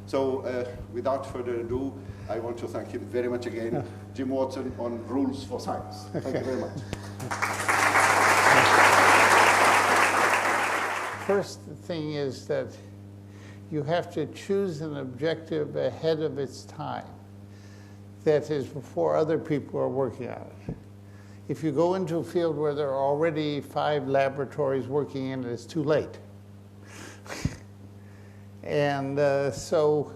So without further ado, I want to thank him very much again, Jim Watson, on Rules for Science. Thank you very much. First thing is that you have to choose an objective ahead of its time. That is, before other people are working on it. If you go into a field where there are already 5 laboratories working in it, it's too late. And so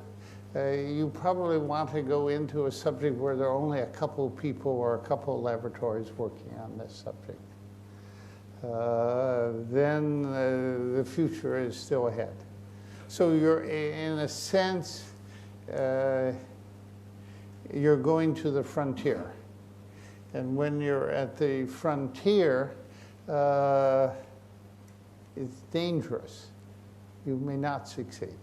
you probably want to go into a subject where there are only a couple of people or a couple of laboratories working on this subject. Then the future is still ahead. So you're, in a sense, you're going to the frontier. And when you're at the frontier, it's dangerous. You may not succeed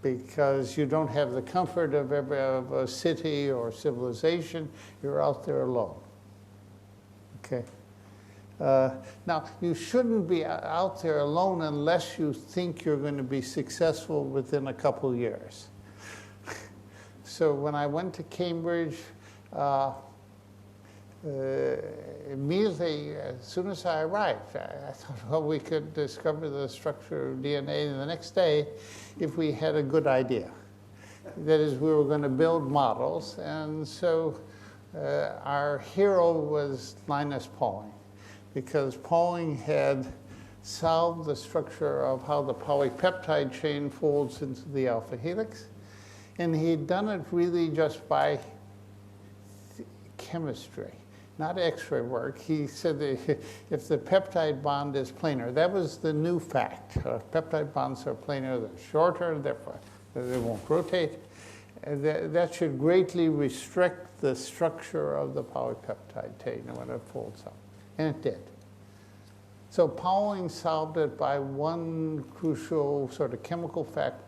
because you don't have the comfort of a city or civilization. You're out there alone. Okay. Now, you shouldn't be out there alone unless you think you're going to be successful within a couple years. So when I went to Cambridge, immediately, as soon as I arrived, I thought, well, we could discover the structure of DNA the next day if we had a good idea. That is, we were going to build models, and so our hero was Linus Pauling, because Pauling had solved the structure of how the polypeptide chain folds into the alpha helix, and he'd done it really just by chemistry, not X-ray work. He said that if the peptide bond is planar, that was the new fact. Peptide bonds are planar, they're shorter, therefore they won't rotate. That should greatly restrict the structure of the polypeptide chain when it folds up. And it did. So Pauling solved it by one crucial sort of chemical flat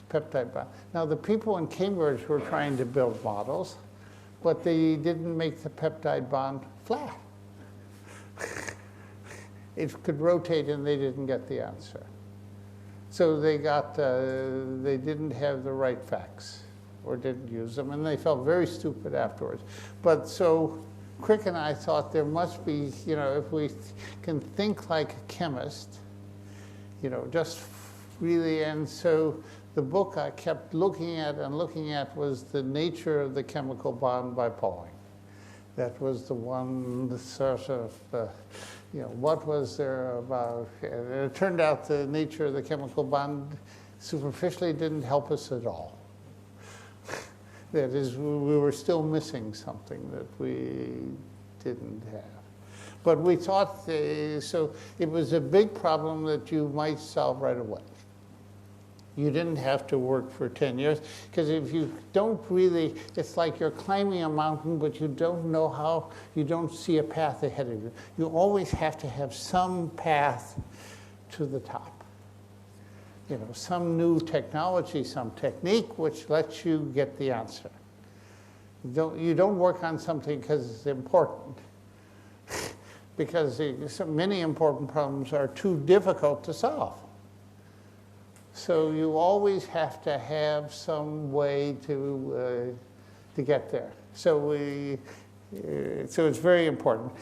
peptide bond. Now, the people in Cambridge were trying to build models, but they didn't make the peptide bond flat. It could rotate, and they didn't get the answer. So they didn't have the right facts, or didn't use them, and they felt very stupid afterwards. But so Crick and I thought there must be, if we can think like a chemist, just really, and so the book I kept looking at was The Nature of the Chemical Bond by Pauling. That was the one sort of, what was there about? And it turned out the nature of the chemical bond superficially didn't help us at all. That is, we were still missing something that we didn't have. But we thought, so it was a big problem that you might solve right away. You didn't have to work for 10 years, because if you don't really, it's like you're climbing a mountain, but you don't know how, you don't see a path ahead of you. You always have to have some path to the top. Some new technology, some technique which lets you get the answer. You don't work on something because it's important, because many important problems are too difficult to solve. So you always have to have some way to get there. So it's very important.